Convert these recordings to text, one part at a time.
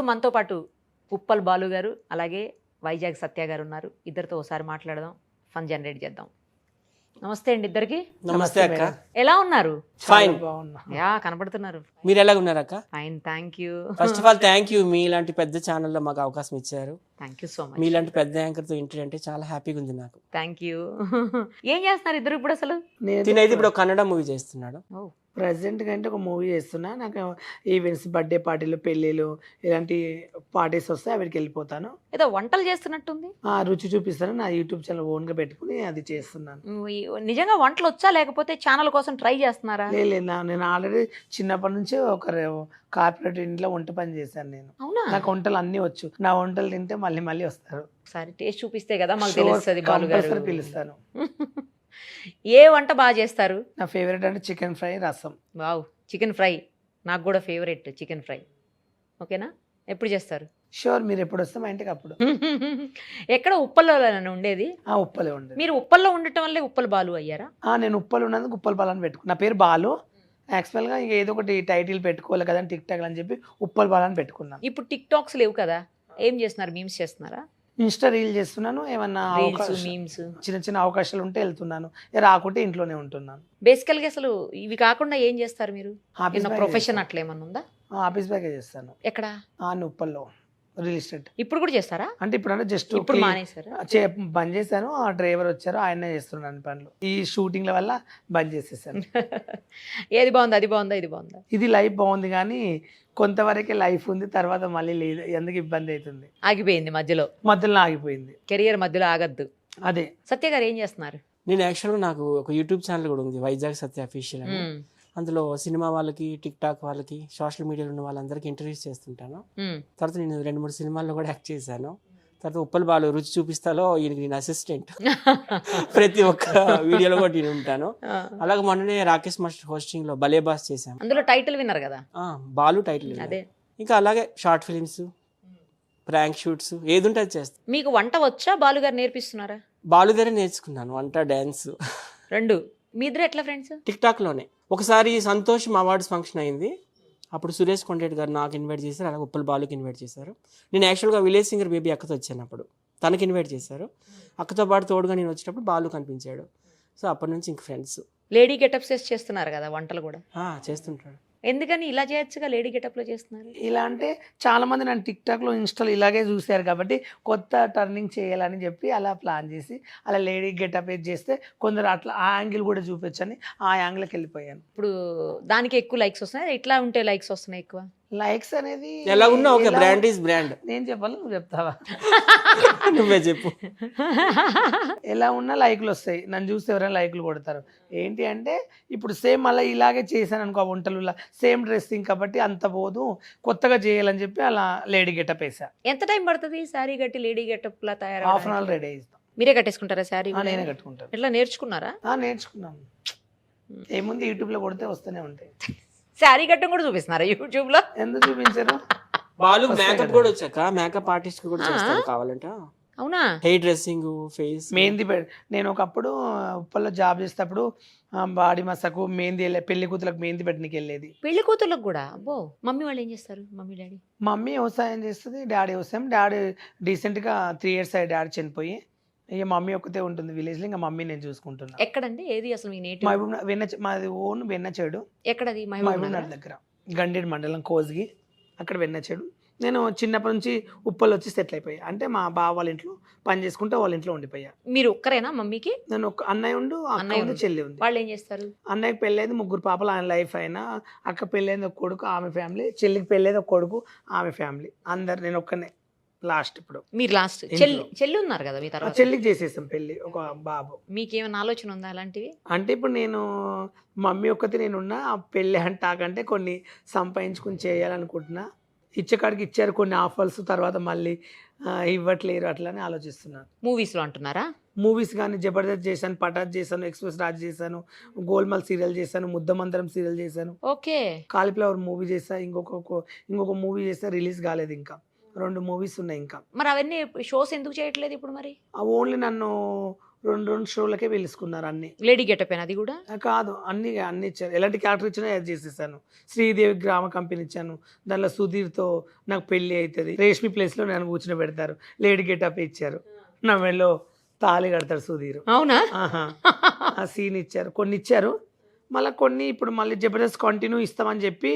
ప్రస్తుతం మనతో పాటు ఉప్పల్ బాలు గారు అలాగే వైజాగ్ సత్య గారు ఉన్నారు. ఇద్దరితో ఒకసారి మాట్లాడదాం, ఫన్ జనరేట్ చేద్దాం. నమస్తే అండి ఇద్దరికి. నమస్తే అక్క. ఎలా ఉన్నారు? ఫైన్. యా కనబడుతున్నారు. మీరు ఎలాగ ఉన్నారు అక్క? Fine, thank you. First of all thank you, మీలాంటి పెద్ద ఛానల్లో మాకు అవకాశం ఇచ్చారు. Thank you so much. మీలాంటి పెద్ద యాంకర్తో ఇంటర్వ్యూ అంటే చాలా హ్యాపీగా ఉంది నాకు. Thank you. ఏం చేస్తున్నారు ఇద్దరు ఇప్పుడు అసలు? తినేది ఇప్పుడు కన్నడ మూవీ చేస్తున్నాడు. ప్రజెంట్ కంటే ఒక మూవీ చేస్తున్నా. నాకు ఈవెంట్స్, బర్త్డే పార్టీలు, పెళ్ళిళ్ళు ఇలాంటి పార్టీస్ వస్తే అవిడికి వెళ్ళిపోతాను. ఏదో వంటలు చేస్తున్నట్టుంది. రుచి చూపిస్తాను. నా యూట్యూబ్ ఛానల్ ఓన్గా పెట్టుకుని అది చేస్తున్నాను. నిజంగా వంటలు వచ్చా లేకపోతే ఛానల్ కోసం ట్రై చేస్తున్నారా? లేదు, నేను ఆల్రెడీ చిన్నప్పటి నుంచే ఒక కార్పొరేట్ ఇంట్లో వంట పని చేశాను నేను. అవునా? నాకు వంటలు అన్నీ వచ్చు. నా వంటలు తింటే మళ్ళీ మళ్ళీ వస్తారు. ఒకసారి టేస్ట్ చూపిస్తే కదా మాకు తెలుస్తుంది. బాలు గారు పిలుస్తాను. ఏ వంట బాగా చేస్తారు? నా ఫేవరెట్ అంటే చికెన్ ఫ్రై, రసం. వావ్, చికెన్ ఫ్రై నాకు కూడా ఫేవరెట్. చికెన్ ఫ్రై ఓకేనా? ఎప్పుడు చేస్తారు? షూర్, మీరు ఎప్పుడు వస్తే మా ఇంటికి అప్పుడు. ఎక్కడ? ఉప్పల్లో ఉండేది? ఉప్పలే ఉండేది. మీరు ఉప్పల్లో ఉండటం వల్లే ఉప్పల్ బాలు అయ్యారా? నేను ఉప్పలు ఉన్నందుకు ఉప్పల్ బాలు అని పెట్టుకున్నా. నా పేరు బాలు. యాక్చువల్గా ఇంక ఏదో ఒకటి టైటిల్ పెట్టుకోవాలి కదా టిక్ టాక్ అని చెప్పి ఉప్పల్ బాలు అని పెట్టుకున్నాను. ఇప్పుడు టిక్ టాక్స్ లేవు కదా, ఏం చేస్తున్నారు? మీమ్స్ చేస్తున్నారా? ఇన్స్టా రీల్ చేస్తున్నాను. ఏమన్నా మీమ్స్ చిన్న చిన్న అవకాశాలు ఉంటే వెళ్తున్నాను, రాకుంటే ఇంట్లోనే ఉంటున్నాను. బేసికల్ గా అసలు ఇవి కాకుండా ఏం చేస్తారు మీరు? ప్రొఫెషన్ చేస్తాను. అట్లా ఏమన్నా ఉందా? ఆఫీస్ బ్యాగే చేస్తాను. ఎక్కడ? ఉప్పల్లో రియల్ ఎస్టేట్. ఇప్పుడు కూడా చేస్తారా? అంటే ఇప్పుడు అంటే జస్ట్ ఇప్పుడు మానేశారా? బంద్ చేశాను. ఆ డ్రైవర్ వచ్చారు, ఆయనే చేస్తున్నాను పనులు. ఈ షూటింగ్ల వల్ల బంద్ చేసేసాను. ఏది బాగుందా? అది బాగుందా? ఇది బాగుందా? ఇది లైఫ్ బాగుంది కానీ కొంతవరకే లైఫ్ ఉంది, తర్వాత మళ్ళీ లేదు. ఎందుకు ఇబ్బంది అవుతుంది? ఆగిపోయింది మధ్యలో ఆగిపోయింది. కెరియర్ మధ్యలో ఆగద్దు. అదే. సత్య గారు ఏం చేస్తున్నారు? నేను యాక్చువల్గా నాకు ఒక యూట్యూబ్ ఛానల్ కూడా ఉంది, వైజాగ్ సత్య అఫీషియల్ అని. అందులో సినిమా వాళ్ళకి, టిక్ టాక్ వాళ్ళకి, సోషల్ మీడియాలో ఉన్న వాళ్ళందరికీ ఇంటర్వ్యూస్ చేస్తుంటాను. తర్వాత నేను 2-3 సినిమాల్లో కూడా యాక్ట్ చేశాను. తర్వాత ఉప్పల్ బాలు రుచి చూపిస్తాలో ఈయనకి నేను అసిస్టెంట్. ప్రతి ఒక్క వీడియోలో కూడా నేను ఉంటాను. అలాగే మొన్ననే రాకేష్ మాస్టర్ హోస్టింగ్ లో భలే బాస్ చేశాను. అందులో టైటిల్ విన్నారు కదా, బాలు టైటిల్. అదే. ఇంకా అలాగే షార్ట్ ఫిలిమ్స్, ప్రాంక్ షూట్స్, ఏది ఉంటే అది చేస్తాను. మీకు వంట వచ్చా? బాలు గారు నేర్పిస్తున్నారా? బాలు దగ్గర నేర్చుకున్నాను వంట, డాన్స్ రెండు. మీ ఇద్దరు ఎట్లా ఫ్రెండ్స్? టిక్ టాక్ లోనే. ఒకసారి సంతోష్ అవార్డ్స్ ఫంక్షన్ అయింది, అప్పుడు సురేష్ కొండేటి గారు నాకు ఇన్వైట్ చేశారు, అలాగే ఉప్పల్ బాలుకి ఇన్వైట్ చేశారు. నేను యాక్చువల్గా విలేజ్ సింగర్ బేబీ అక్కతో వచ్చాను, అప్పుడు తనకి ఇన్వైట్ చేశారు. అక్కతో పాటు తోడుగా నేను వచ్చినప్పుడు బాలు కనిపించాడు. సో అప్పటి నుంచి ఇంక ఫ్రెండ్స్. లేడీ గెటప్స్ చేస్తున్నారు కదా వంటలు కూడా? చేస్తుంటాడు. ఎందుకని ఇలా చేయొచ్చుగా, లేడీ గెటప్ లో చేస్తున్నారు? ఇలా అంటే చాలా మంది నన్ను టిక్ టాక్ లో, ఇన్స్టాలో ఇలాగే చూశారు కాబట్టి కొత్త టర్నింగ్ చేయాలని చెప్పి అలా ప్లాన్ చేసి అలా లేడీ గెటప్ చేస్తే కొందరు అట్లా ఆ యాంగిల్ కూడా చూపించని ఆ యాంగిల్కి వెళ్ళిపోయాను. ఇప్పుడు దానికి ఎక్కువ లైక్స్ వస్తున్నాయి, ఇట్లా ఉంటే లైక్స్ వస్తున్నాయి ఎక్కువ? లైక్స్ అనేది ఎలా ఉన్నా ఓకే, బ్రాండ్ ఈజ్ బ్రాండ్. నేను చెప్పాలి, నువ్వు చెప్తావా? నువ్వే చెప్పు. ఎలా ఉన్నా లైక్లు వస్తాయి, నన్ను చూస్తే ఎవరైనా లైక్లు కొడతారు. ఏంటి అంటే ఇప్పుడు సేమ్ అలా ఇలాగే చేశాను అనుకో, వంటలు సేమ్ డ్రెస్సింగ్ కాబట్టి అంత పోదు, కొత్తగా చేయాలని చెప్పి అలా లేడీ గెటప్ వేసా. ఎంత టైం పడుతుంది శారీ కట్టి లేడీ గెటప్ లా తయారు? హాఫ్ అన్ అవర్ రెడీ చేస్తాం. మీరే కట్టేసుకుంటారా శారీ? నేనే కట్టుకుంటాను. ఎట్లా నేర్చుకున్నారా? నేర్చుకున్నాను. ఏముంది, యూట్యూబ్ లో కొడితే వస్తూనే ఉంటాయి. శారీ కట్టం కూడా చూపిస్తున్నారా యూట్యూబ్ లో? ఎందుకు చూపించారు? వాళ్ళు మేకప్ కూడా వచ్చాక మేకప్ ఆర్టిస్ట్ కూడా చేస్తారు కావాలంటే. అవునా? Hair dressing, face, mehndi. నేను ఒకప్పుడు ఉప్పల్లో జాబ్ చేసేటప్పుడు బాడీ మసాకు మెహందీ, పెళ్లి కూతులకు మెహందీ పెట్టడానికి వెళ్ళేది. పెళ్లి కూతుర్లకు కూడా? అబ్బో. మమ్మీ వాళ్ళు ఏం చేస్తారు? Mummy daddy? మమ్మీ వ్యవసాయం చేస్తుంది, డాడీ వ్యవసాయం. డాడీ రీసెంట్గా 3 years అయ్యి డాడీ చనిపోయి, ఇక మమ్మీ ఒక్కతే ఉంటుంది విలేజ్లో. ఇంకా మమ్మీ నేను చూసుకుంటున్నాను. ఎక్కడండి? ఏది అసలు మీ నేటివ్? మహబూబ్, మాది ఓన్ వెన్నచేడు. ఎక్కడది? మహబూబ్ నగర్ దగ్గర, గండేడు మండలం, కోజ్గి, అక్కడ వెన్నచేడు. నేను చిన్నప్పటి నుంచి ఉప్పల్ వచ్చి సెటిల్ అయిపోయా. అంటే మా బావ వాళ్ళ ఇంట్లో పని చేసుకుంటే వాళ్ళ ఇంట్లో ఉండిపోయా. మీరు ఒక్కరేనా మమ్మీకి? నేను ఒక అన్నయ్య ఉండు, అక్క ఉంది, చెల్లి ఉంది. వాళ్ళు ఏం చేస్తారు? అన్నయ్యకి పెళ్ళైంది, 3 పాపలు, ఆయన లైఫ్ అయినా. అక్క పెళ్ళైంది ఒక కొడుకు, ఆమె ఫ్యామిలీ. చెల్లికి పెళ్ళైంది ఒక కొడుకు, ఆమె ఫ్యామిలీ. అందరు, నేను ఒక్కనే లాస్ట్. ఇప్పుడు మీరు లాస్ట్. చెల్లి ఉన్నారు కదా మీ తర్వాత? చెల్లికి చేసేసాం పెళ్ళి, ఒక బాబు. మీకేమైనా ఆలోచన ఉందా అలాంటివి? అంటే ఇప్పుడు నేను మమ్మీ ఒక్కటి నేనున్నా, పెళ్ళి అంటాకంటే కొన్ని సంపాదించుకుని చేయాలనుకుంటున్నా. ఇచ్చేకాడికి ఇచ్చారు కొన్ని ఆఫర్స్, తర్వాత మళ్ళీ ఇవ్వట్లేరు, అట్లని ఆలోచిస్తున్నాను. మూవీస్ లో అంటున్నారా? మూవీస్ కానీ జబర్దస్త్ చేశాను, పటాస్ చేశాను, ఎక్స్ప్రెస్ రాజ్ చేశాను, గోల్మాల్ సీరియల్ చేశాను, ముద్దమందరం సీరియల్ చేశాను, ఓకే, కాలీఫ్లవర్ మూవీ చేశా, ఇంకొక మూవీ చేస్తే రిలీజ్ కాలేదు. ఇంకా 2 మూవీస్ ఉన్నాయి ఇంకా. మరి అవన్నీ షోస్ ఎందుకు చేయట్లేదు ఇప్పుడు? మరి ఓన్లీ నన్ను రెండు షోలకే పిలుచుకున్నారు అన్ని. లేడీ గెటప్ అది కూడా కాదు, అన్ని ఇచ్చారు. ఎలాంటి క్యారెక్టర్ ఇచ్చినా యాడ్ చేసేసాను. శ్రీదేవి గ్రామ కంపెనీ ఇచ్చాను, దానిలో సుధీర్తో నాకు పెళ్ళి అవుతుంది, రేష్మి ప్లేస్లో నన్ను కూర్చుని పెడతారు, లేడీ గెటప్ ఇచ్చారు, నా మెడలో తాళి కడతాడు సుధీర్. అవునా? ఆ సీన్ ఇచ్చారు, కొన్ని ఇచ్చారు. మళ్ళీ కొన్ని ఇప్పుడు మళ్ళీ జబర్దస్త్ కంటిన్యూ ఇస్తామని చెప్పి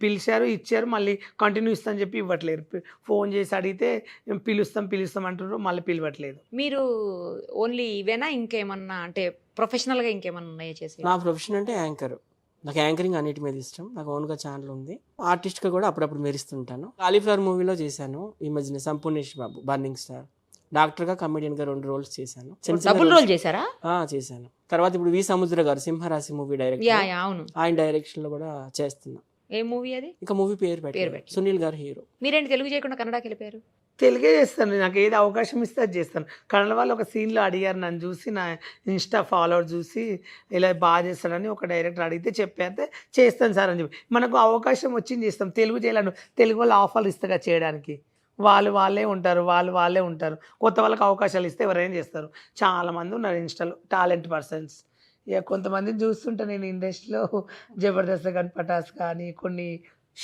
పిలిచారు, ఇచ్చారు, మళ్ళీ కంటిన్యూ ఇస్తామని చెప్పి ఇవ్వట్లేరు. ఫోన్ చేసి అడిగితే పిలుస్తాం అంటున్నారు, మళ్ళీ పిలవట్లేదు. మీరు ఓన్లీ ఇవేనా ఇంకేమన్నా అంటే ప్రొఫెషనల్గా ఇంకేమన్నా ఉన్నాయో చేసి? నా ప్రొఫెషన్ అంటే యాంకర్. నాకు యాంకరింగ్ అన్నిటి మీద ఇష్టం. నాకు ఓన్గా ఛానల్ ఉంది. ఆర్టిస్ట్గా కూడా అప్పుడప్పుడు మెరుస్తుంటాను. కాలీఫ్లవర్ మూవీలో చేశాను ఈ మధ్యన, సంపూర్ణేష్ బాబు బర్నింగ్ స్టార్. డాక్టర్గా కమెడియన్గా 2 రోల్స్ చేశాను. డబుల్ రోల్ చేశారా? చేశాను. తర్వాత ఇప్పుడు వి సముద్ర గారు సింహరాశి మూవీ డైరెక్టర్, అవును, ఆయన డైరెక్షన్ లో కూడా చేస్తున్నా. ఏ మూవీ అది? ఇంకా మూవీ పేరు పెట్టి సునీల్ గారు హీరో. మీరేంటి తెలుగు చేయకుండా కన్నడకి వెళ్ళిపోయారు? తెలుగే చేస్తాను, నాకు ఏది అవకాశం ఇస్తే అది చేస్తాను. కన్నడ వాళ్ళు ఒక సీన్లో అడిగారు నన్ను చూసి, నా ఇన్స్టా ఫాలోవర్ చూసి ఇలా బాగా చేస్తానని ఒక డైరెక్టర్ అడిగితే చెప్పేస్తే చేస్తాను సార్ అని చెప్పి. మనకు అవకాశం వచ్చింది చేస్తాం. తెలుగు చేయాలను, తెలుగు వాళ్ళు ఆఫర్లు ఇస్తాగా చేయడానికి, వాళ్ళే ఉంటారు, వాళ్ళే ఉంటారు. కొత్త వాళ్ళకి అవకాశాలు ఇస్తే ఎవరైనా చేస్తారు. చాలామంది ఉన్నారు ఇన్స్టాలో టాలెంట్ పర్సన్స్. ఇక కొంతమందిని చూస్తుంటా నేను ఇండస్ట్రీలో, జబర్దస్త్ కానీ పటాస్ కానీ కొన్ని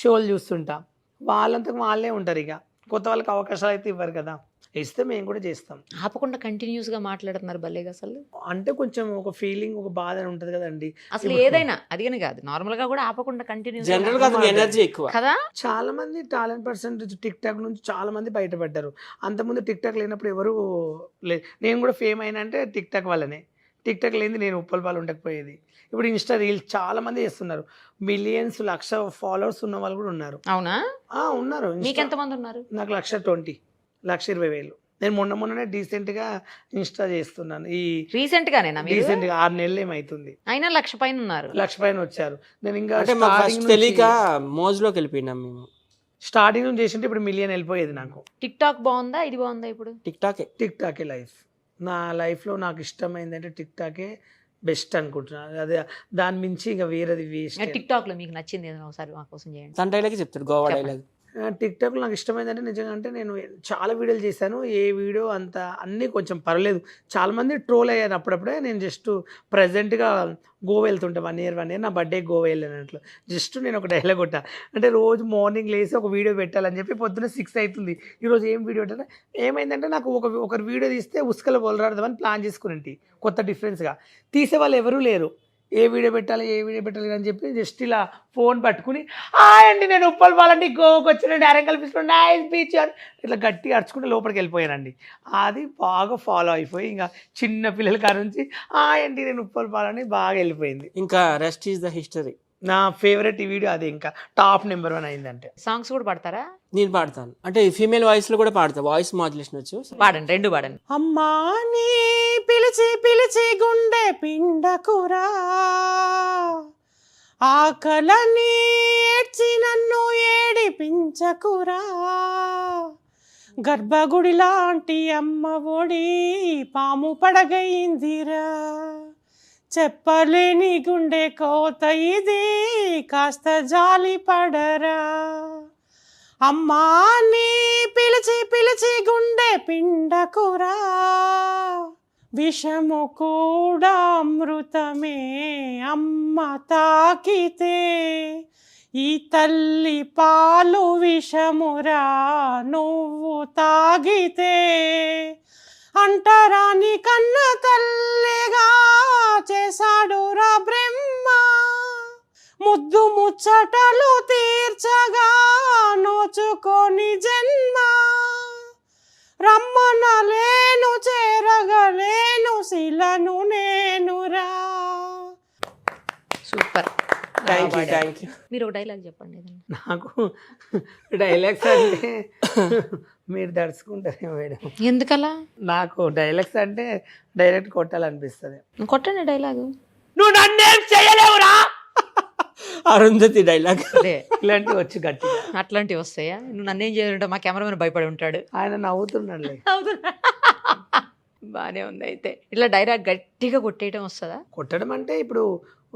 షోలు చూస్తుంటా. వాళ్ళంతకు వాళ్ళే ఉంటారు. ఇక కొత్త వాళ్ళకి అవకాశాలు అయితే ఇవ్వరు కదా, ఇస్తే మేము కూడా చేస్తాం. ఆపకుండా కంటిన్యూస్గా మాట్లాడుతున్నారు భలేగా. అసలు అంటే కొంచెం ఒక ఫీలింగ్, ఒక బాధ ఉంటుంది కదండి. అసలు ఏదైనా అదిగని కాదు, నార్మల్ గా కూడా ఆపకుండా కంటిన్యూస్ జనరల్ గా ఎనర్జీ ఎక్కువ కదా. చాలా మంది టాలెంట్ పర్సన్ టిక్ టాక్ నుంచి చాలా మంది బయటపడ్డారు. అంతకుముందు టిక్ టాక్ లేనప్పుడు ఎవరు లేదు. నేను కూడా ఫేమ్ అయినా అంటే టిక్ టాక్ వల్లనే. టిక్ టాక్ లేని నేను ఉప్పలపాలు ఉండకపోయేది. ఇప్పుడు ఇన్స్టా రీల్స్ చాలా మంది చేస్తున్నారు. మిలియన్స్, 1,00,000 ఫాలోవర్స్ ఉన్న వాళ్ళు కూడా ఉన్నారు. అవునా? ఉన్నారు. మీకు ఎంతమంది ఉన్నారు? నాకు 1,20,000, 1,20,000. నేను మొన్ననే డీసెంట్ గా ఇన్స్టా చేస్తున్నాను. ఈ రీసెంట్ గానేనా? రీసెంట్ గా 6 నెలలు ఏమైతుంది. అయినా 1,00,000 పైన ఉన్నారు. 1,00,000 పైన వచ్చారు. నేను ఇంకా తెలియక మోజులోకి వెళ్ళిపోయినాం మేము. స్టార్టింగ్ నుంచి చేసింటే ఇప్పుడు మిలియన్ వెళ్ళిపోయేది నాకు. టిక్ టాక్ బాగుందా, ఇది బాగుందా? ఇప్పుడు టిక్ టాకే లైఫ్. నా లైఫ్లో నాకు ఇష్టమైందంటే టిక్ టాకే బెస్ట్ అనుకుంటున్నాను. అదే దాని మించి ఇక వేరేది వేస్ట్. టిక్ టాక్ లో మీకు నచ్చింది ఏదైనా ఒకసారి మా కోసం చేయండి. తన డైలాగ్ చెప్తాడు, గోవా డైలాగ్. టిక్ టాక్లో నాకు ఇష్టమైందంటే నిజంగా అంటే నేను చాలా వీడియోలు చేశాను. ఏ వీడియో అంత అన్నీ కొంచెం పర్లేదు. చాలామంది ట్రోల్ అయ్యారు అప్పుడప్పుడే. నేను జస్ట్ ప్రజెంట్గా గోవా వెళ్తుంటా 1 year నా బర్త్డే గోవా వెళ్ళినట్లు. జస్ట్ నేను ఒక డైలాగ్ కొట్టా, అంటే రోజు మార్నింగ్ లేసి ఒక వీడియో పెట్టాలని చెప్పి పొద్దున్న 6 అవుతుంది. ఈరోజు ఏం వీడియో పెట్టాలి, ఏమైందంటే నాకు ఒకరు వీడియో తీస్తే ఉసుకలో బొలరాడదామని ప్లాన్ చేసుకునేంటి కొత్త డిఫరెన్స్గా. తీసే వాళ్ళు ఎవరూ లేరు. ఏ వీడియో పెట్టాలి అని చెప్పి జస్ట్ ఇలా ఫోన్ పట్టుకుని అండి నేను ఉప్పలపాలండి గోవాకి వచ్చినండి, అరంగల్ బీచ్లో నైస్ బీచ్ ఇట్లా గట్టిగా అరుచుకుంటే లోపలికి వెళ్ళిపోయానండి. అది బాగా ఫాలో అయిపోయి ఇంకా చిన్న పిల్లల కాడ నుంచి అండి నేను ఉప్పలపాలని బాగా వెళ్ళిపోయింది. ఇంకా రెస్ట్ ఈజ్ ద హిస్టరీ. నా ఫేవరెట్ ఈ వీడియో అది ఇంకా టాప్ నెంబర్ 1 అయిందంటే. సాంగ్స్ కూడా పాడతారా? నేను పాడతాను, అంటే ఫీమేల్ వాయిస్ లో కూడా పాడతా. వాయిస్ మాడ్యులేషన్ వచ్చు. పాడండి, 2 పాడండి. అమ్మా నీ పిలిచి పిలిచి గుండె పిండకురా, ఆకలని ఏడ్చి నన్ను ఏడిపించకురా, గర్భగుడి లాంటి అమ్మ ఒడి పాము పడగయిందిరా, చెప్పలేని గుండె కోత ఇది కాస్త జాలి పడరా, అమ్మా నీ పిలిచి పిలిచి గుండె పిండకురా, విషము కూడా అమృతమే అమ్మ తాకితే, ఈ తల్లి పాలు విషమురా నువ్వు తాగితే, అంటరాని కన్న తల్లిగా చేశాడు రా బ్రహ్మ, ముద్దు ముచ్చటలు తీర్చగా నోచుకొని జన్మ, రమ్మనలేను చేరగలేను శిలను నేనురా. Super, thank you. మీరు ఒక డైలాగ్ చెప్పండి. నాకు డైలాగ్స్ అంటే మీరు దడుచుకుంటారే మేడం. ఎందుకలా? నాకు డైలాగ్స్ అంటే డైరెక్ట్ కొట్టాలనిపిస్తుంది. కొట్టండి డైలాగు. నువ్వు నన్నేం చేయలేవురా, అరుంధతి డైలాగ్. అదే ఇలాంటివి వచ్చి గట్టిగా. అట్లాంటివి వస్తాయా? నువ్వు నన్నేం చేయాలంటే మా కెమెరామెన్ భయపడి ఉంటాడు. ఆయన నవ్వుతున్నాడులే. బానే ఉంది. అయితే ఇట్లా డైలాగ్ గట్టిగా కొట్టేయడం వస్తుందా? కొట్టడం అంటే ఇప్పుడు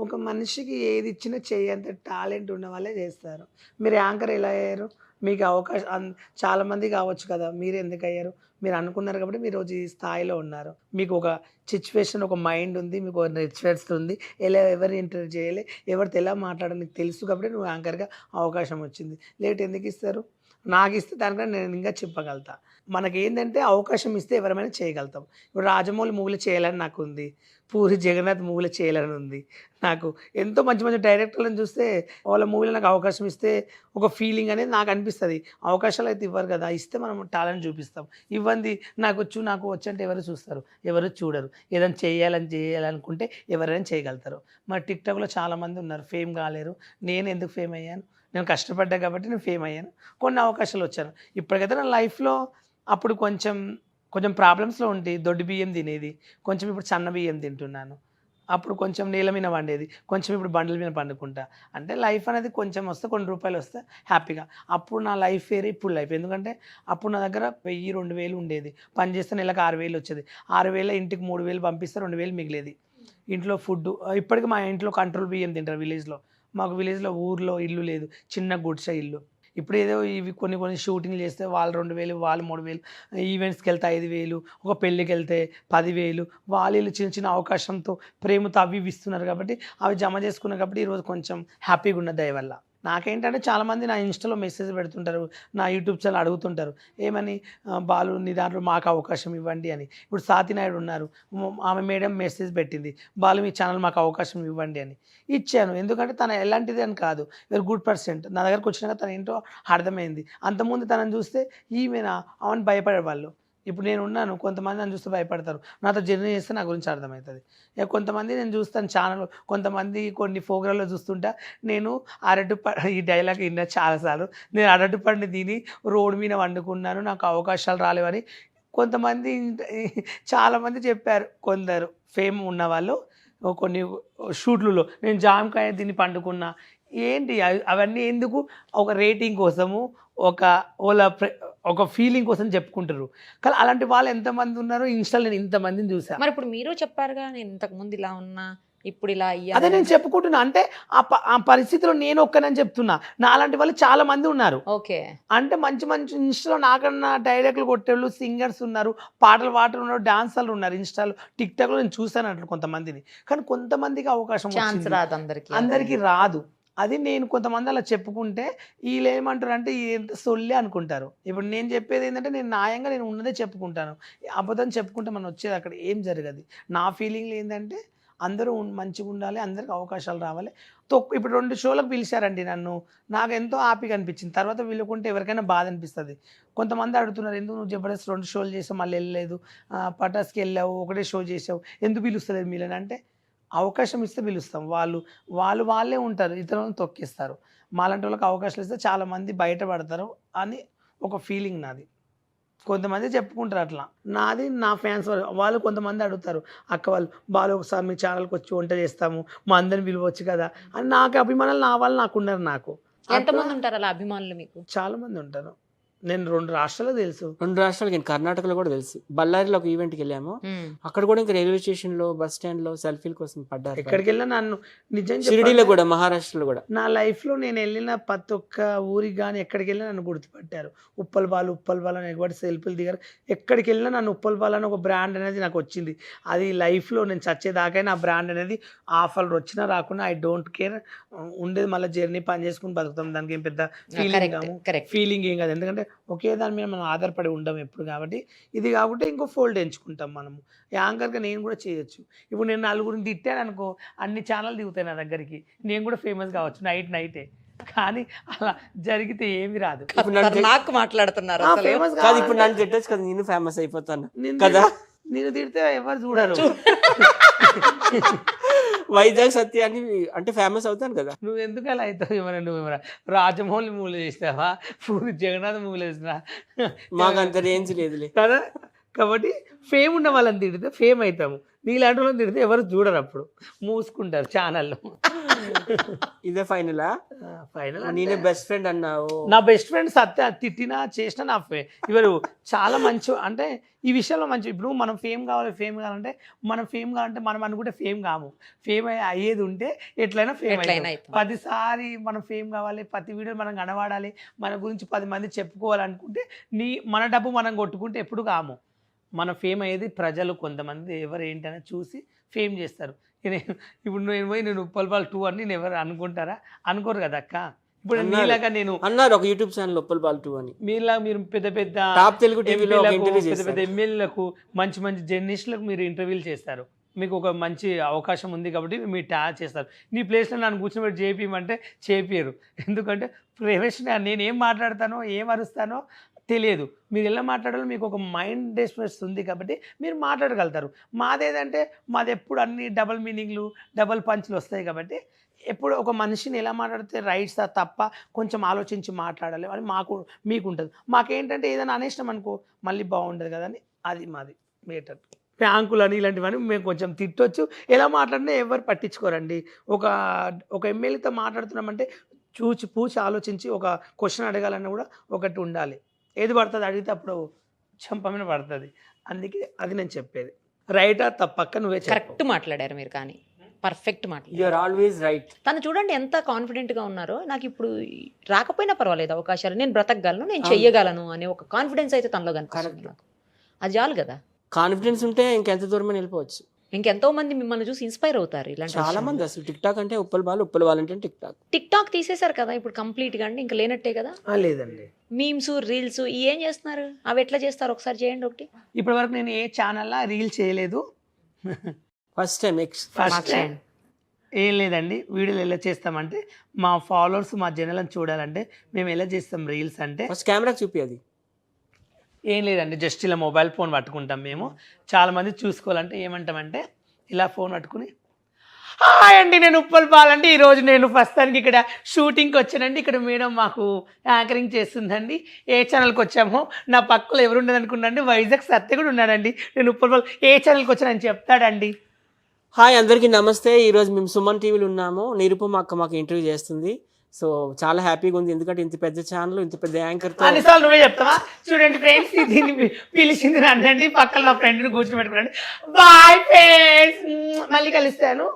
ఒక మనిషికి ఏది ఇచ్చినా చేయంత టాలెంట్ ఉన్న వాళ్ళే చేస్తారు. మీరు యాంకర్ ఎలా అయ్యారు? మీకు అవకాశం చాలా మంది కావచ్చు కదా, మీరు ఎందుకు అయ్యారు? మీరు అనుకున్నారు కాబట్టి మీరు రోజు ఈ స్థాయిలో ఉన్నారు. మీకు ఒక సిచ్యువేషన్, ఒక మైండ్ ఉంది, మీకు ఒక నెట్వర్క్స్ ఉంది, ఎవరిని ఇంటర్వ్యూ చేయాలి, ఎవరితో ఎలా మాట్లాడాలి నీకు తెలుసు కాబట్టి నువ్వు యాంకర్గా అవకాశం వచ్చింది. లేట్ ఎందుకు ఇస్తారు? నాకు ఇస్తే దానికన్నా నేను ఇంకా చెప్పగలుగుతా. మనకి ఏంటంటే అవకాశం ఇస్తే ఎవరైనా చేయగలుగుతాం. ఇప్పుడు రాజమౌళి మూవీలో చేయాలని నాకు ఉంది, పూరి జగన్నాథ్ మూవీలో చేయాలని ఉంది. నాకు ఎంతో మంచి మంచి డైరెక్టర్లను చూస్తే వాళ్ళ మూవీలో నాకు అవకాశం ఇస్తే ఒక ఫీలింగ్ అనేది నాకు అనిపిస్తుంది. అవకాశాలు అయితే ఇవ్వరు కదా, ఇస్తే మనం టాలెంట్ చూపిస్తాం. ఇవ్వండి నాకు వచ్చు అంటే ఎవరు చూస్తారు? ఎవరు చూడరు. ఏదైనా చేయాలనుకుంటే ఎవరైనా చేయగలుగుతారు. మరి టిక్టాక్లో చాలామంది ఉన్నారు, ఫేమ్ కాలేరు. నేను ఎందుకు ఫేమ్ అయ్యాను? నేను కష్టపడ్డా కాబట్టి నేను ఫేమ్ అయ్యాను, కొన్ని అవకాశాలు వచ్చాను. ఇప్పటికైతే నా లైఫ్లో అప్పుడు కొంచెం ప్రాబ్లమ్స్లో ఉంటే దొడ్డు బియ్యం తినేది, కొంచెం ఇప్పుడు సన్న బియ్యం తింటున్నాను. అప్పుడు కొంచెం నేల మీద వండేది, కొంచెం ఇప్పుడు బండ్ల మీద పండుకుంటా. అంటే లైఫ్ అనేది కొంచెం వస్తే, కొన్ని రూపాయలు వస్తే హ్యాపీగా. అప్పుడు నా లైఫ్ వేరే, ఇప్పుడు లైఫ్. ఎందుకంటే అప్పుడు నా దగ్గర 1000-2000 ఉండేది, పని చేస్తే నెలకు 6000 వచ్చేది. 6000 ఇంటికి 3000 పంపిస్తే 2000 మిగిలేది. ఇంట్లో ఫుడ్ ఇప్పటికీ మా ఇంట్లో కంట్రోల్ బియ్యం తింటారు విలేజ్లో. మాకు విలేజ్లో ఊర్లో ఇల్లు లేదు, చిన్న గుడిసె ఇల్లు. ఇప్పుడు ఏదో ఇవి కొన్ని షూటింగ్లు చేస్తే వాళ్ళు 2000, వాళ్ళు 3000, ఈవెంట్స్కి వెళ్తే 5000, ఒక పెళ్ళికి వెళ్తే 10,000, వాళ్ళు చిన్న చిన్న అవకాశంతో ప్రేమతో అవి ఇస్తున్నారు కాబట్టి అవి జమ చేసుకున్నారు కాబట్టి ఈరోజు కొంచెం హ్యాపీగా ఉన్న దయ వల్ల. నాకేంటంటే చాలామంది నా ఇన్స్టాలో మెసేజ్ పెడుతుంటారు, నా యూట్యూబ్ ఛానల్ అడుగుతుంటారు ఏమని, బాలు నీ దాంట్లో మాకు అవకాశం ఇవ్వండి అని. ఇప్పుడు సాతి నాయుడు ఉన్నారు, ఆమె మేడం మెసేజ్ పెట్టింది, బాలు మీ ఛానల్ మాకు అవకాశం ఇవ్వండి అని. ఇచ్చాను. ఎందుకంటే తన ఎలాంటిది అని కాదు, వెరీ గుడ్ పర్సెంట్. నా దగ్గరకు వచ్చినాక తన ఏంటో అర్థమైంది. అంతకుముందు తనని చూస్తే ఈమెనా అవన్నీ భయపడేవాళ్ళు. ఇప్పుడు నేను ఉన్నాను, కొంతమంది నన్ను చూస్తే భయపడతారు, నాతో జర్నీ చేస్తే నా గురించి అర్థమవుతుంది. ఇక కొంతమంది నేను చూస్తాను ఛానల్, కొంతమంది కొన్ని ప్రోగ్రాంలో చూస్తుంటా, నేను ఈ డైలాగ్ విన్నా చాలాసార్లు, నేను అరటిపండు తిని రోడ్డు మీద వండుకున్నాను, నాకు అవకాశాలు రాలేవని కొంతమంది చాలామంది చెప్పారు. కొందరు ఫేమ్ ఉన్నవాళ్ళు కొన్ని షూట్లలో నేను జామకాయ తిని పండుకున్నా. ఏంటి అవన్నీ ఎందుకు? ఒక రేటింగ్ కోసము, ఒక ఫీలింగ్ కోసం చెప్పుకుంటారు. కానీ అలాంటి వాళ్ళు ఎంతమంది ఉన్నారు ఇన్స్టాలో, నేను ఇంతమందిని చూసా. మరి ఇప్పుడు మీరు చెప్పారుగా, నేను ఇంతకు ముందు ఇలా ఉన్నా, ఇప్పుడు ఇలా అదే నేను చెప్పుకుంటున్నా. అంటే ఆ పరిస్థితిలో నేను ఒక్కనని చెప్తున్నా, నా అలాంటి వాళ్ళు చాలా మంది ఉన్నారు. ఓకే, అంటే మంచి మంచి ఇన్స్టాలో నాకన్నా డైరెక్ట్లు కొట్టేళ్ళు, సింగర్స్ ఉన్నారు, పాటలు ఉన్నారు, డాన్సర్లు ఉన్నారు. ఇన్స్టాలో టిక్టాక్లో నేను చూసాను అట్లా కొంతమందిని. కానీ కొంతమందికి అవకాశం ఛాన్స్ రాదు, అందరికీ రాదు. అది నేను కొంతమంది అలా చెప్పుకుంటే వీళ్ళు ఏమంటారు అంటే ఎంత సొల్లి అనుకుంటారు. ఇప్పుడు నేను చెప్పేది ఏంటంటే నేను న్యాయంగా నేను ఉన్నదే చెప్పుకుంటాను. అబద్ధం చెప్పుకుంటే మనం వచ్చేది అక్కడ ఏం జరగదు. నా ఫీలింగ్లు ఏంటంటే అందరూ మంచిగా ఉండాలి, అందరికి అవకాశాలు రావాలి. ఇప్పుడు 2 షోలకు పిలిచారండి నన్ను, నాకు ఎంతో హ్యాపీగా అనిపించింది. తర్వాత వీళ్ళకుంటే ఎవరికైనా బాధ అనిపిస్తుంది. కొంతమంది అడుగుతున్నారు, ఎందుకు నువ్వు జబర్దస్త్ 2 షోలు చేసావు మళ్ళీ వెళ్ళలేదు, పటాస్కి వెళ్ళావు, ఒకటే షో చేసావు, ఎందుకు పిలుస్తలేదు మీలని అంటే, అవకాశం ఇస్తే పిలుస్తాం. వాళ్ళే ఉంటారు, ఇతరులను తొక్కిస్తారు. మాలాంటి వాళ్ళకి అవకాశాలు ఇస్తే చాలామంది బయటపడతారు అని ఒక ఫీలింగ్ నాది. కొంతమంది చెప్పుకుంటారు అట్లా, నాది నా ఫ్యాన్స్ వాళ్ళు కొంతమంది అడుగుతారు, అక్క వాళ్ళు బాలు ఒకసారి మీ ఛానల్కి వచ్చి వంట చేస్తాము, మా అందరిని పిలవచ్చు కదా అని. నాకు అభిమానులు నా వాళ్ళు నాకున్నారు. నాకు ఎంతమంది ఉంటారు అలా అభిమానులు? మీకు చాలా మంది ఉంటారు. నేను 2 రాష్ట్రాలు తెలుసు. 2 రాష్ట్రాలకి, కర్ణాటకలో కూడా తెలుసు. బళ్ళారిలో ఒక ఈవెంట్కి వెళ్ళాము, అక్కడ కూడా ఇంకా రైల్వే స్టేషన్ లో, బస్ స్టాండ్ లో సెల్ఫీల కోసం పడ్డారు. ఎక్కడికి వెళ్ళినా నన్ను నిజం షిరిడీలో కూడా, మహారాష్ట్రలో కూడా, నా లైఫ్ లో నేను వెళ్ళిన ప్రతి ఒక్క ఊరికి కానీ ఎక్కడికి వెళ్ళినా నన్ను గుర్తుపట్టారు. ఉప్పల్ బాలు అని ఎగబడి సెల్ఫీలు దిగారు. ఎక్కడికి వెళ్ళినా నన్ను ఉప్పల్ బాలు అని ఒక బ్రాండ్ అనేది నాకు వచ్చింది. అది లైఫ్లో నేను చచ్చేదాకైనా ఆ బ్రాండ్ అనేది ఆఫర్లు వచ్చినా రాకుండా ఐ డోంట్ కేర్ ఉండేది. మళ్ళీ జర్నీ పని చేసుకుని బతుకుతాం, దానికి ఏం పెద్ద ఫీలింగ్ ఏం కాదు. ఎందుకంటే ఒకే దాని మీద మనం ఆధారపడి ఉండం ఎప్పుడు. కాబట్టి ఇది కాబట్టి ఇంకో ఫోల్డ్ ఎంచుకుంటాం మనము. యాంకర్గా నేను కూడా చేయొచ్చు. ఇప్పుడు నేను 4 తిట్టాను అనుకో, అన్ని ఛానల్ దిగుతాయి నా దగ్గరికి, నేను కూడా ఫేమస్ కావచ్చు నైటే. కానీ అలా జరిగితే ఏమి రాదు. నాకు మాట్లాడుతున్నారు ఫేమస్ కాదు, ఇప్పుడు నన్ను తిట్టచ్చు కదా, నేను ఫేమస్ అయిపోతాను కదా. నేను తిడితే ఎవరు చూడరు. వైజాగ్ సత్య అని అంటే ఫేమస్ అవుతాను కదా. నువ్వు ఎందుకు అలా అవుతావు? నువ్వు రాజమౌళి మూవీలు చేసినావా, పూరి జగన్నాథ్ మూవీలు చేసినా, మాకు అంత రేంజ్ లేదులే కదా. కాబట్టి ఫేమ్ ఉన్న వాళ్ళని తిడితే ఫేమ్ అవుతాము, నీలాంటి వాళ్ళని తిడితే ఎవరు చూడరు, అప్పుడు మూసుకుంటారు ఛానల్లో. ఇదే ఫైనలా? ఫైనల్ నేనే బెస్ట్ ఫ్రెండ్ అన్నావు. నా బెస్ట్ ఫ్రెండ్ సత్య తిట్టినా చేసినా నా ఇవరు చాలా మంచి అంటే ఈ విషయంలో మంచి. ఇప్పుడు మనం ఫేమ్ కావాలంటే మనం ఫేమ్ కావాలంటే మనం అనుకుంటే ఫేమ్ కాము. ఫేమ్ అయ్యేది ఉంటే ఎట్లయినా ఫేమ్ ఎట్లయినా అవుతాం. అవుతాం. 10 సారి మనం ఫేమ్ కావాలి, ప్రతి వీడియో మనం కనబడాలి, మన గురించి 10 మంది చెప్పుకోవాలనుకుంటే మన డబ్బు మనం కొట్టుకుంటే ఎప్పుడు కాము. మన ఫేమ్ అయ్యేది ప్రజలు కొంతమంది ఎవరు ఏంటనే చూసి ఫేమ్ చేస్తారు. ఇప్పుడు నేను ఉప్పల్బాల్ 2 అని నేను ఎవరు అనుకుంటారా? అనుకోరు కదా అక్క. ఇప్పుడు మీలాగా నేను అన్నారు ఒక యూట్యూబ్ ఛానల్ ఉప్పల్బాల్ 2 అని. మీలాగా మీరు పెద్ద పెద్ద టాప్ తెలుగు టీవీలో ఇంటర్వ్యూ పెద్ద చేశారు. పెద్ద ఎమ్మెల్యేలకు మంచి మంచి జర్నలిస్టులకు మీరు ఇంటర్వ్యూలు చేస్తారు. మీకు ఒక మంచి అవకాశం ఉంది కాబట్టి మీరు చేస్తారు. నీ ప్లేస్లో నన్ను కూర్చోబెట్టి చేపియమంటే చేపియరు. ఎందుకంటే ప్రొఫెషనల్ నేనేం మాట్లాడతానో ఏం అరుస్తానో తెలియదు. మీరు ఎలా మాట్లాడాలో మీకు ఒక మైండ్ డిస్ప్రెస్ ఉంది కాబట్టి మీరు మాట్లాడగలుగుతారు. మాదేదంటే మాది ఎప్పుడు అన్ని డబల్ మీనింగ్లు డబల్ పంచ్లు వస్తాయి కాబట్టి ఎప్పుడు ఒక మనిషిని ఎలా మాట్లాడితే రైట్సా తప్ప కొంచెం ఆలోచించి మాట్లాడాలి అని మీకు ఉంటుంది. మాకేంటంటే ఏదైనా అనేష్టం అనుకో మళ్ళీ బాగుండదు కదా అని అది మాది మేటర్. ప్యాంకులు అని ఇలాంటివన్నీ మేము కొంచెం తిట్టొచ్చు. ఎలా మాట్లాడినా ఎవరు పట్టించుకోరండి. ఒక ఎమ్మెల్యేతో మాట్లాడుతున్నామంటే పూచి ఆలోచించి ఒక క్వశ్చన్ అడగాలన్నా కూడా ఒకటి ఉండాలి. ఏది పడుతుంది అడిగితే అప్పుడు చెంపమైన పడుతుంది. అందుకే అది నేను చెప్పేది. రైటా తప్పక్క నువ్వే కరెక్ట్ మాట్లాడారు మీరు, కానీ పర్ఫెక్ట్ మాట్లాడారు. You are always right. తను చూడండి ఎంత కాన్ఫిడెంట్గా ఉన్నారో. నాకు ఇప్పుడు రాకపోయినా పర్వాలేదు అవకాశాలు, నేను బ్రతకగలను, నేను చెయ్యగలను అనే ఒక కాన్ఫిడెన్స్ అయితే తనలో కనిపిస్తుంది నాకు. అది చాలు కదా. కాన్ఫిడెన్స్ ఉంటే ఇంకెంత దూరమే వెళ్ళిపోవచ్చు. ఇంకెంతో మంది మిమ్మల్ని చూసి ఇన్స్పైర్ అవుతారు. ఇలాంటి చాలా మంది అసలు టిక్ టాక్ అంటే ఉప్పల్బాల్ అంటే టిక్ టాక్ తీసేశారు కదా ఇప్పుడు కంప్లీట్ గా. అంటే ఇంకా లేనట్టే కదా. లేదండి. మీమ్స్ రీల్స్ ఏం చేస్తున్నారు? అవి ఎట్లా చేస్తారు ఒకసారి చేయండి ఒకటి. ఇప్పటి వరకు నేను ఏ ఛానల్లో రీల్ చేయలేదు. ఫస్ట్ టైం ఏం లేదండి. వీడియోలు ఎలా చేస్తామంటే మా ఫాలోవర్స్ మా జనాలను చూడాలంటే మేము ఎలా చేస్తాం రీల్స్ అంటే ఫస్ట్ కెమెరా చూపి. అది ఏం లేదండి, జస్ట్ ఇలా మొబైల్ ఫోన్ పట్టుకుంటాం మేము. చాలామంది చూసుకోవాలంటే ఏమంటామంటే ఇలా ఫోన్ పట్టుకుని హాయ్ అండి నేను ఉప్పల్బాల్ అంటే ఈరోజు నేను ప్రస్తుతానికి ఇక్కడ షూటింగ్కి వచ్చానండి. ఇక్కడ మేడం మాకు యాంకరింగ్ చేస్తుందండి. ఏ ఛానల్కి వచ్చామో నా పక్కలో ఎవరు ఉండదు అనుకున్నాండి, వైజాగ్ సత్య కూడా ఉన్నాడండి. నేను ఉప్పల్బాల్ ఏ ఛానల్కి వచ్చానని చెప్తాడండి. హాయ్ అందరికీ నమస్తే. ఈరోజు మేము సుమన్ టీవీలో ఉన్నాము. నిరుపమ అక్క మాకు ఇంటర్వ్యూ చేస్తుంది. సో చాలా హ్యాపీగా ఉంది, ఎందుకంటే ఇంత పెద్ద ఛానల్ ఇంత పెద్ద యాంకర్ అన్నిసార్లు నువ్వే చెప్తావా? చూడండి ఫ్రెండ్స్, దీన్ని పిలిచింది రండి, పక్కన నా ఫ్రెండ్ని కూర్చోబెట్టుకున్నాండి. బాయ్ ఫ్రెండ్స్, మళ్ళీ కలుస్తాను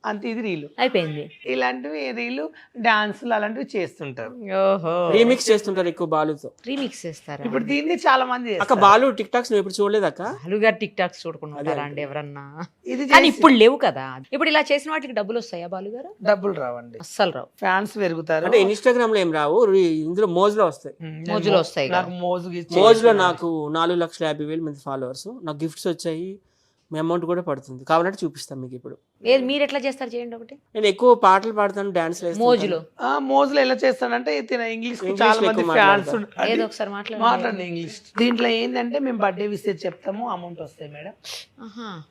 అంతే. ఇది రీలు అయిపోయింది. ఇలాంటివి రీలు డాన్సులు అలాంటివి చేస్తుంటారు. ఓహో, రీమిక్స్ చేస్తుంటారు ఎక్కువ బాలుతో. రీమిక్స్ చేస్తారు ఇప్పుడు దీన్ని చాలా మంది అక్క. బాలు టిక్ టాక్స్ నువ్వు ఎప్పుడు చూడలేదు అక్క? బాలుగారు టిక్ టాక్స్ చూడకుండా ఉంటారా అండి ఎవరన్నా? ఇది కానీ ఇప్పుడు లేవు కదా. ఇప్పుడు ఇలా చేసిన వాటికి డబ్బులు వస్తాయా బాలుగారు? డబ్బులు రావండి, అస్సలు రావు. ఫ్యాన్స్ పెరుగుతారు. అంటే ఇన్స్టాగ్రామ్ లో ఏం రావు, ఇందులో మోజులో వస్తాయి. మోజులో వస్తాయి. నాకు మోజులో నాకు 4,50,000 మంది ఫాలోవర్స్. నాకు గిఫ్ట్స్ వచ్చాయి, మీ అమౌంట్ కూడా పడుతుంది. కావాలంటే చూపిస్తాను మీకు. ఇప్పుడు మీరు ఎట్లా చేస్తారు చేయండి ఒకటి. నేను ఎక్కువ పాటలు పాడతాను, డాన్స్ మోజులో ఎలా చేస్తానంటే ఇంగ్లీష్ చాలా మంది ఫ్యాన్స్ ఏదో ఒకసారి మాట్లాడండి ఇంగ్లీష్. దీంట్లో ఏంటంటే మేము బర్త్డే విషయం చెప్తాము, అమౌంట్ వస్తాయి మేడం.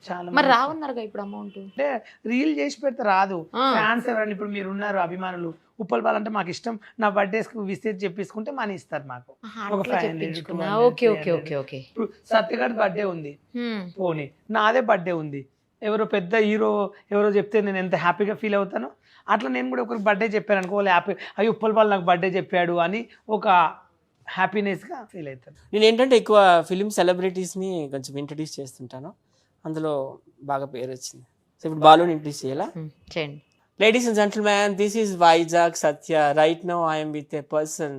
చాలా మరి రావున్నారుగా ఇప్పుడు అమౌంట్. అంటే రీల్ చేసి పెడితే రాదు. ఫ్యాన్స్ ఎవరైనా ఇప్పుడు మీరు ఉన్నారు అభిమానులు, ఉప్పల్బాల్ అంటే మాకు ఇష్టం, నా బర్త్డేస్కి విసిట్ చెప్పేసుకుంటే మనీ ఇస్తారు మాకు. ఒక 500 ఇప్పుడు సత్యగారి బర్త్డే ఉంది, పోనీ నాదే బర్త్డే ఉంది, ఎవరో పెద్ద హీరో ఎవరో చెప్తే నేను ఎంత హ్యాపీగా ఫీల్ అవుతానో అట్లా నేను కూడా ఒకరికి బర్త్డే చెప్పాను అనుకో, వాళ్ళు హ్యాపీ అయ్యి ఉప్పల్బాల్ నాకు బర్త్డే చెప్పాడు అని ఒక హ్యాపీనెస్గా ఫీల్ అవుతాను. నేను ఏంటంటే ఎక్కువ ఫిలిం సెలబ్రిటీస్ని కొంచెం ఇంట్రడ్యూస్ చేస్తుంటాను, అందులో బాగా పేరు వచ్చింది. సో ఇప్పుడు బాలుని ఇంట్రడ్యూస్ చేయాలా? చేయండి. Ladies and gentlemen, this is Vizag Satya. Right now I am with a person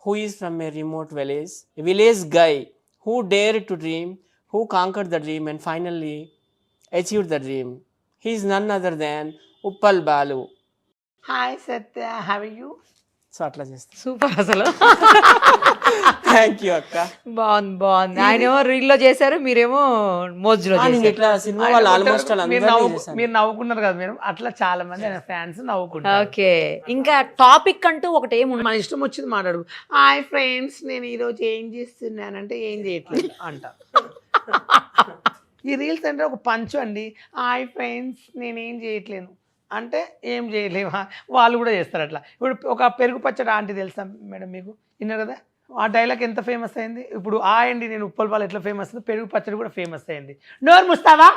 who is from a remote village guy who dared to dream, who conquered the dream and finally achieved the dream. He is none other than Uppal Balu. Hi Satya, how are you? So అట్లా చేస్తాను. Super అసలు. Thank you అక్క. బాగుంది. ఆయన ఏమో reel లో చేశారు, మీరేమో మోజులో ఇట్లా సినిమా వాళ్ళు ఆల్మోస్ట్ మీరు నవ్వుకున్నారు కదా మేడం, అట్లా చాలా మంది ఆయన ఫ్యాన్స్ నవ్వుకుంటారు. ఓకే, ఇంకా టాపిక్ అంటూ ఒకటి ఏముంది, మన ఇష్టం వచ్చింది మాట్లాడు. హాయ్ ఫ్రెండ్స్, నేను ఈరోజు ఏం చేస్తున్నానంటే ఏం చేయట్లేదు అంట. ఈ రీల్స్ అంటే ఒక పంచు అండి. హాయ్ ఫ్రెండ్స్, నేనేం చేయట్లేను అంటే ఏం చేయలేమా, వాళ్ళు కూడా చేస్తారు అట్లా. ఇప్పుడు ఒక పెరుగు పచ్చడి ఆంటీ తెలుసా మేడం మీకు, విన్నారు కదా, ఆ డైలాగ్ ఎంత ఫేమస్ అయింది. ఇప్పుడు అండి నేను ఉప్పల్బాల్ ఎట్లా ఫేమస్ అయింది, పెరుగు పచ్చడి కూడా ఫేమస్ అయింది. నోరు ముస్తావా,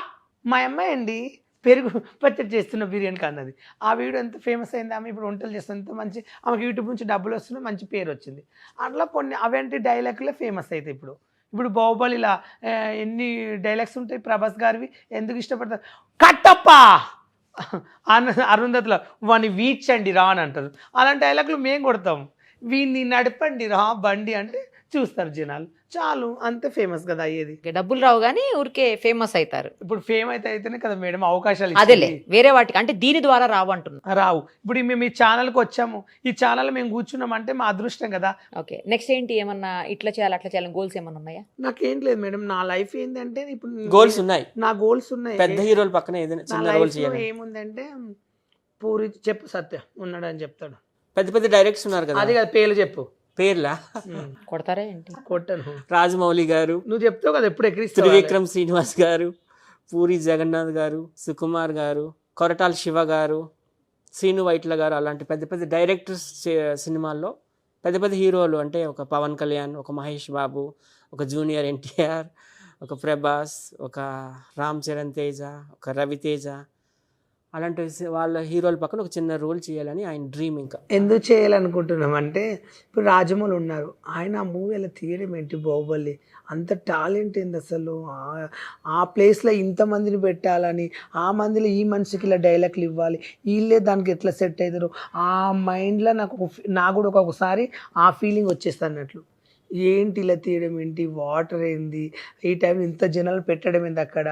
మా అమ్మాయి అండి పెరుగు పచ్చడి చేస్తున్న బిర్యానీకి అన్నది. ఆ వీడియో ఎంత ఫేమస్ అయింది, ఆమె ఇప్పుడు వంటలు చేస్తుంది, ఎంత మంచి ఆమెకు యూట్యూబ్ నుంచి డబ్బులు వస్తున్నాయి, మంచి పేరు వచ్చింది. అట్లా కొన్ని అవంటి డైలాగులే ఫేమస్ అవుతాయి. ఇప్పుడు బాహుబలిలా ఎన్ని డైలాగ్స్ ఉంటాయి ప్రభాస్ గారివి, ఎందుకు ఇష్టపడతారు? కట్టప్ప అరుంధతిలో వాడిని వీడ్చండి రా అని అంటారు. అలాంటి డైలాగులు మేము కొడతాం. వీడిని నడపండి రా బండి అంటే చూస్తారు జనాలు, చాలు, అంతే ఫేమస్ కదా అయ్యేది. డబ్బులు రావు కానీ ఊరికే ఫేమస్ అవుతారు. ఇప్పుడు ఫేమ్ అయితేనే కదా మేడం అవకాశాలు అదేలే, ఇచ్చేది. వేరే వాటికి అంటే దీని ద్వారా రావు అంటున్నా. రావు. ఇప్పుడు మేము ఈ ఛానల్కి వచ్చాము, ఈ ఛానల్ మేము కూర్చున్నాం అంటే మా అదృష్టం కదా. ఓకే, నెక్స్ట్ ఏంటి, ఏమన్నా ఇట్లా చేయాలి అట్లా చేయాలని గోల్స్ ఏమన్నా ఉన్నాయా? నాకేం లేదు మేడం, నా లైఫ్ ఏంటంటే ఇప్పుడు గోల్స్ ఉన్నాయి, నా గోల్స్ ఉన్నాయి. పెద్ద హీరోల పక్కన ఏదైనా నా చిన్న రోల్ లైఫ్ చేయాలి. ఏముందంటే పూరి చెప్పు సత్య ఉన్నాడు అని చెప్తాడు. పెద్ద పెద్ద డైరెక్టర్స్ ఉన్నారు కదా, అది కదా పేర్లు చెప్పు. పేర్లా కొడతారా ఏంటి? కొట్టను, రాజమౌళి గారు, నువ్వు చెప్తావు కదా ఎప్పుడు ఎక్కిరిస్తావు. త్రివిక్రమ్ శ్రీనివాస్ గారు, పూరి జగన్నాథ్ గారు, సుకుమార్ గారు, కొరటాల శివ గారు, శ్రీను వైట్ల గారు, అలాంటి పెద్ద పెద్ద డైరెక్టర్స్ సినిమాల్లో పెద్ద పెద్ద హీరోలు అంటే ఒక పవన్ కళ్యాణ్, ఒక మహేష్ బాబు, ఒక జూనియర్ ఎన్టీఆర్, ఒక ప్రభాస్, ఒక రామ్ చరణ్ తేజ, ఒక రవితేజ, అలాంటి వాళ్ళ హీరోల పక్కన ఒక చిన్న రోల్ చేయాలని ఆయన డ్రీమ్. ఇంకా ఎందుకు చేయాలనుకుంటున్నాం అంటే ఇప్పుడు రాజమౌళి ఉన్నారు, ఆయన ఆ మూవీ అలా తీయడం ఏంటి, బాహుబలి అంత టాలెంట్ ఏంది అసలు, ఆ ప్లేస్లో ఇంతమందిని పెట్టాలని, ఆ మందిలో ఈ మనిషికి ఇలా డైలాగ్లు ఇవ్వాలి, వీళ్ళే దానికి ఎట్లా సెట్ అవుతారు, ఆ మైండ్లో నాకు కూడా ఒక్కొక్కసారి ఆ ఫీలింగ్ వచ్చేస్తుంది అన్నట్లు. ఏంటి ఇలా తీయడం ఏంటి, వాటర్ ఏంది, ఈ టైం ఇంత జనాలు పెట్టడం ఏంది అక్కడ,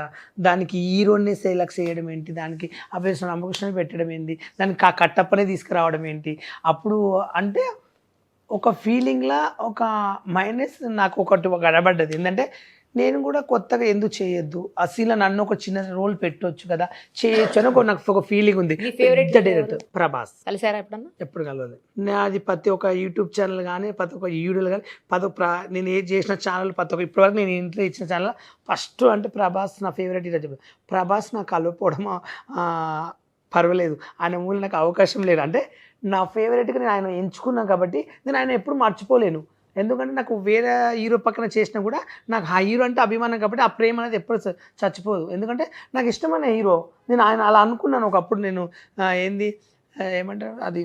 దానికి హీరోని సెలెక్ట్ చేయడం ఏంటి, దానికి అభ్యర్థి రామకృష్ణని పెట్టడం ఏంటి, దానికి ఆ కట్టప్పనే తీసుకురావడం ఏంటి. అప్పుడు అంటే ఒక ఫీలింగ్లా ఒక మైనస్ నాకు ఒకటి గడబడ్డది. ఏంటంటే నేను కూడా కొత్తగా ఎందుకు చేయొద్దు, అసలు నన్ను ఒక చిన్న రోల్ పెట్టవచ్చు కదా, చేయొచ్చు అని నాకు ఒక ఫీలింగ్ ఉంది. డైరెక్టర్ ప్రభాస్. కలిసారా ఎప్పుడన్నా? ఎప్పుడు కలవలేదు. నాది ప్రతి ఒక్క యూట్యూబ్ ఛానల్ కానీ, ప్రతి ఒక్క వీడియోలు కానీ, నేను ఏది చేసిన ఛానల్ ప్రతి ఒక్క ఇప్పటివరకు నేను ఇంట్లో ఇచ్చిన ఛానల్ ఫస్ట్ అంటే ప్రభాస్ నా ఫేవరెట్ హీరో చెప్పాను. ప్రభాస్ నాకు కలవకపోవడం పర్వాలేదు, ఆయన మూల నాకు అవకాశం లేదు. అంటే నా ఫేవరెట్గా నేను ఆయన ఎంచుకున్నాను కాబట్టి నేను ఆయన ఎప్పుడు మర్చిపోలేను. ఎందుకంటే నాకు వేరే హీరో పక్కన చేసినా కూడా నాకు ఆ హీరో అంటే అభిమానం కాబట్టి ఆ ప్రేమ అనేది ఎప్పుడు చచ్చిపోదు. ఎందుకంటే నాకు ఇష్టమైన హీరో, నేను ఆయన అలా అనుకున్నాను ఒకప్పుడు. నేను ఏమంటారు అది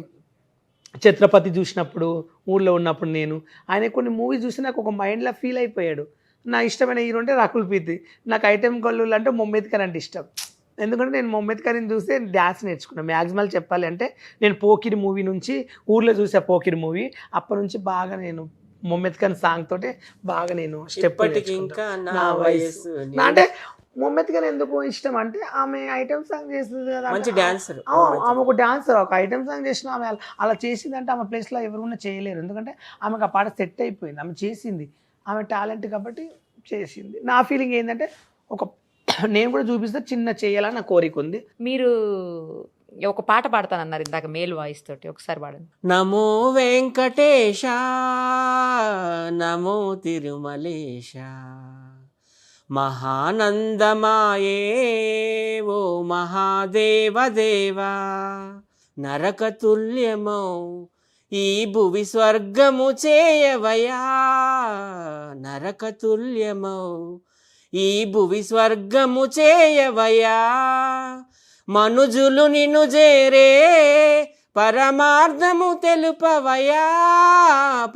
ఛత్రపతి చూసినప్పుడు, ఊళ్ళో ఉన్నప్పుడు నేను ఆయన కొన్ని మూవీస్ చూసి నాకు ఒక మైండ్లో ఫీల్ అయిపోయాడు. నా ఇష్టమైన హీరో అంటే రాకుల్ ప్రీత్, నాకు ఐటెం గల్లు అంటే మొహమ్మద్ ఖాన్ అంటే ఇష్టం. ఎందుకంటే నేను మొహమ్మద్ ఖాన్ చూస్తే డ్యాన్స్ నేర్చుకున్నాను. మ్యాక్సిమల్ చెప్పాలి అంటే నేను పోకిరి మూవీ నుంచి, ఊర్లో చూసా పోకిరి మూవీ, అప్పటి నుంచి బాగా నేను మొహమ్మద్ ఖాన్ సాంగ్ తోటే బాగా నేను స్టెప్ ఇంకా నా వయసు అంటే మొహమ్మద్ ఖాన్ ఎందుకు ఇష్టం అంటే ఆమె ఐటమ్ సాంగ్ చేస్తుంది కదా, మంచి డాన్సర్. ఆమె ఒక డాన్సర్, ఒక ఐటమ్ సాంగ్ చేసిన ఆమె అలా చేసిందంటే ఆమె ప్లేస్లో ఎవరున్నా చేయలేరు. ఎందుకంటే ఆమెకు ఆ పాట సెట్ అయిపోయింది, ఆమె చేసింది, ఆమె టాలెంట్ కాబట్టి చేసింది. నా ఫీలింగ్ ఏంటంటే నేను కూడా చూపిస్తే చిన్న చేయాలని నా కోరిక ఉంది. మీరు ఒక పాట పాడతానన్నారు ఇందాక మేల్ వాయిస్ తోటి, ఒకసారి పాడండి. నమో వెంకటేశ, నమో తిరుమలేశ, మహానందమాయే ఓ మహాదేవదేవా, నరకతుల్యమౌ ఈ భువి స్వర్గము చేయవయా, నరకతుల్యమౌ ఈ భువి స్వర్గము చేయవయా, మనుజులు నిన్ను చేరే పరమార్థము తెలుపవయా,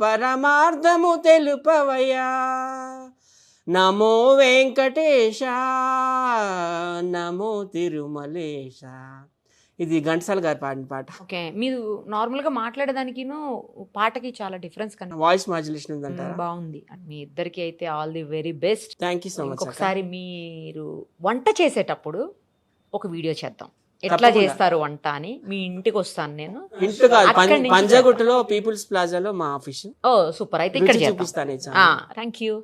పరమార్థము తెలుపవయా, నమో వెంకటేశ, నమో తిరుమలేశ. ఇది ఘంటసాల గారు పాడిన పాట. ఓకే, మీరు నార్మల్గా మాట్లాడేదానికి పాటకి చాలా డిఫరెన్స్ కన్నా వాయిస్ మాడ్యులేషన్ ఉందంటారా? బాగుంది. మీ ఇద్దరికి అయితే all the very best. Thank you so much. ఒకసారి మీరు వంట చేసేటప్పుడు ఒక వీడియో చేద్దాం, ఎట్లా చేస్తారు వంట అని. మీ ఇంటికి వస్తాను నేను. ఇంట్లో కాదు, పంజాగుట్టలో పీపుల్స్ ప్లాజాలో మా ఆఫీస్. ఓ సూపర్, అయితే ఇక్కడ చూపిస్తాను. Thank you.